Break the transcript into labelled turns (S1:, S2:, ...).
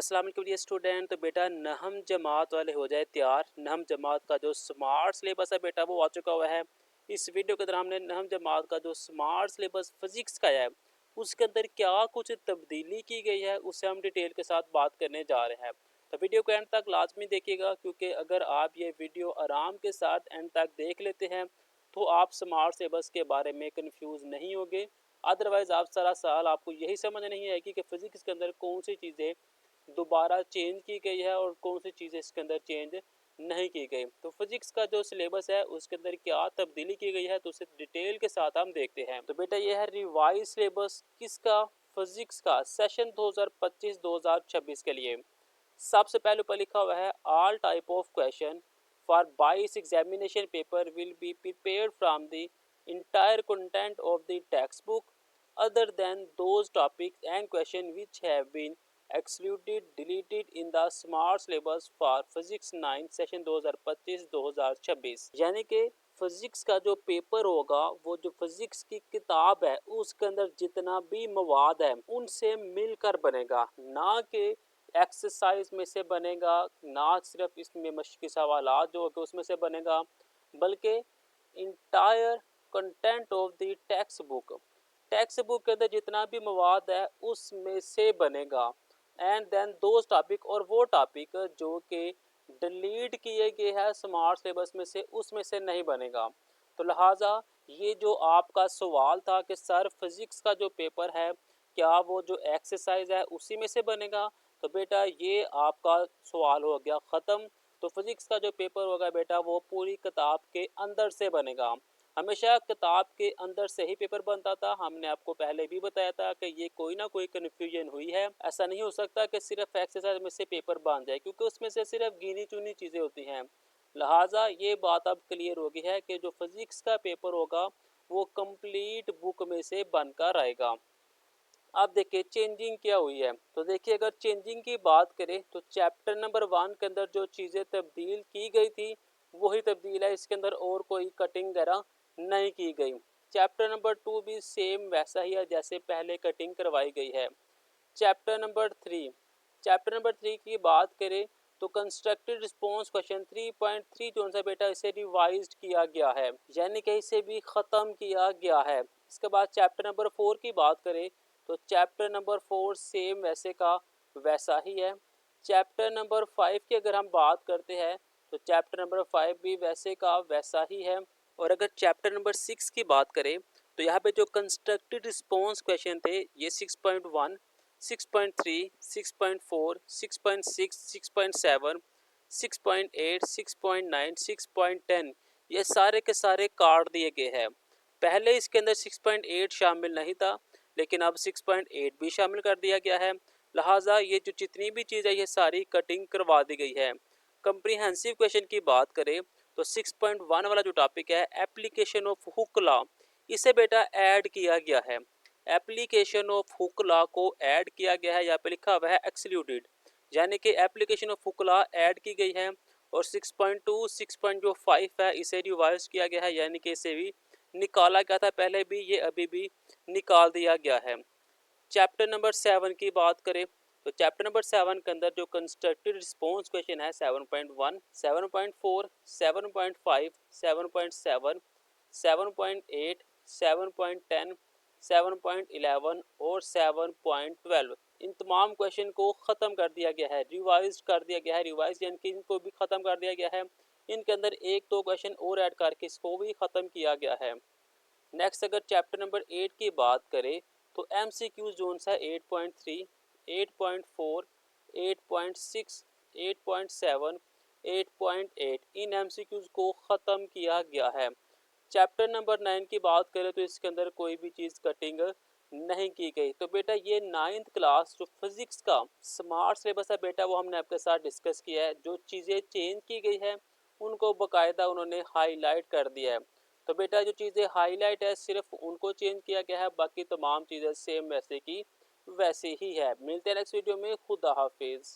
S1: अस्सलाम वालेकुम dear student. तो बेटा नहम जमात वाले हो जाए तैयार। नहम जमात का जो स्मार्ट सिलेबस है बेटा वो आ चुका हुआ है। इस वीडियो के अंदर हमने नहम जमात का जो स्मार्ट सिलेबस फिजिक्स का है उसके अंदर क्या कुछ तब्दीली की गई है उससे हम डिटेल के साथ बात करने जा रहे हैं। तो वीडियो को एंड तक लाजमी देखिएगा, क्योंकि अगर आप ये वीडियो आराम के साथ एंड तक देख लेते हैं तो आप स्मार्ट सिलेबस के बारे में कंफ्यूज नहीं होंगे। अदरवाइज़ आप सारा साल आपको यही समझ नहीं आएगी कि फ़िज़िक्स के अंदर कौन सी चीज़ें दोबारा चेंज की गई है और कौन सी चीज़ें इसके अंदर चेंज नहीं की गई। तो फिजिक्स का जो सिलेबस है उसके अंदर क्या तब्दीली की गई है तो उसे डिटेल के साथ हम देखते हैं। तो बेटा ये है रिवाइज सिलेबस किसका, फिजिक्स का, सेशन 2025-2026 के लिए। सबसे पहले ऊपर लिखा हुआ है all type of question for बाईस examination paper will be prepared from the entire content of the text other than those topics and questions which have been excluded deleted in the smart syllabus for physics 9 session 2025-2026। यानी कि physics का जो paper होगा वो जो physics की किताब है उसके अंदर जितना भी मवाद है उनसे मिलकर बनेगा, ना कि एक्सरसाइज में से बनेगा, ना सिर्फ इसमें मश्की सवालात जो होगा उसमें से बनेगा, बल्कि entire content of the text book के अंदर जितना भी मवाद है उसमें से बनेगा। एंड देन दोज टॉपिक, और वो टॉपिक जो कि डिलीट किए गए हैं स्मार्ट सिलेबस में से उसमें से नहीं बनेगा। तो लिहाजा ये जो आपका सवाल था कि सर फिजिक्स का जो पेपर है क्या वो जो एक्सरसाइज है उसी में से बनेगा, तो बेटा ये आपका सवाल हो गया ख़त्म। तो फिजिक्स का जो पेपर होगा बेटा वो पूरी किताब के अंदर से बनेगा। हमेशा किताब के अंदर से ही पेपर बनता था, हमने आपको पहले भी बताया था कि ये कोई ना कोई कन्फ्यूजन हुई है। ऐसा नहीं हो सकता कि सिर्फ एक्सरसाइज में से पेपर बन जाए, क्योंकि उसमें से सिर्फ गिनी चुनी चीज़ें होती हैं। लिहाजा ये बात अब क्लियर हो गई है कि जो फिजिक्स का पेपर होगा वो कंप्लीट बुक में से बनकर आएगा। अब देखिए चेंजिंग क्या हुई है। तो देखिए अगर चेंजिंग की बात करें तो चैप्टर नंबर 1 के अंदर जो चीज़ें तब्दील की गई थी वही तब्दील है, इसके अंदर और कोई कटिंग वगैरह नहीं की गई। चैप्टर नंबर 2 भी सेम वैसा ही है जैसे पहले कटिंग करवाई गई है। चैप्टर नंबर 3 की बात करें तो कंस्ट्रक्टेड रिस्पॉन्स क्वेश्चन 3.3 जो सा बेटा इसे रिवाइज्ड किया गया है, यानी कि इसे भी ख़त्म किया गया है। इसके बाद चैप्टर नंबर 4 की बात करें तो चैप्टर नंबर 4 सेम वैसे का वैसा ही है। चैप्टर नंबर 5 की अगर हम बात करते हैं तो चैप्टर नंबर 5 भी वैसे का वैसा ही है। और अगर चैप्टर नंबर 6 की बात करें तो यहाँ पे जो कंस्ट्रक्टेड रिस्पॉन्स क्वेश्चन थे ये 6.1, 6.3, 6.4, 6.6, 6.7, 6.8, 6.9, 6.10 ये सारे के सारे काट दिए गए हैं। पहले इसके अंदर 6.8 शामिल नहीं था, लेकिन अब 6.8 भी शामिल कर दिया गया है। लिहाजा ये जो जितनी भी चीज़ है ये सारी कटिंग करवा दी गई है। कंप्रीहेंसिव क्वेश्चन की बात करें तो 6.1 वाला जो टॉपिक है एप्लीकेशन ऑफ हुक लॉ, इसे बेटा ऐड किया गया है। एप्लीकेशन ऑफ हुक लॉ को ऐड किया गया है, यहाँ पे लिखा हुआ है एक्सक्लूडेड, यानी कि application of Hooke law add की गई है। और 6.2 6.5 है इसे रिवाइज किया गया है, यानी कि इसे भी निकाला गया था पहले भी, ये अभी भी निकाल दिया गया है। चैप्टर नंबर 7 की बात करें तो चैप्टर नंबर 7 के अंदर जो कंस्ट्रक्टेड रिस्पॉन्स क्वेश्चन है 7.1, 7.4, 7.5, 7.7, 7.8, 7.10, 7.11 और 7.12 इन तमाम क्वेश्चन को ख़त्म कर दिया गया है, रिवाइज कर दिया गया है। रिवाइज यानी कि इनको भी ख़त्म कर दिया गया है। इनके अंदर एक दो क्वेश्चन और ऐड करके इसको भी ख़त्म किया गया है। नेक्स्ट अगर चैप्टर नंबर 8 की बात करें तो एम सी क्यू जोन है 8.3, 8.4, 8.6, 8.7, 8.8 इन एम सी क्यूज़ को ख़त्म किया गया है। चैप्टर नंबर 9 की बात करें तो इसके अंदर कोई भी चीज़ कटिंग नहीं की गई। तो बेटा ये 9th क्लास जो फिज़िक्स का स्मार्ट सिलेबस है बेटा वो हमने आपके साथ डिस्कस किया है। जो चीज़ें चेंज की गई है उनको बाकायदा उन्होंने हाईलाइट कर दिया है। तो बेटा जो चीज़ें हाईलाइट है सिर्फ उनको चेंज किया गया है, बाकी तमाम चीज़ें सेम वैसे की वैसे ही है। मिलते हैं नेक्स्ट वीडियो में। खुदा हाफिज़।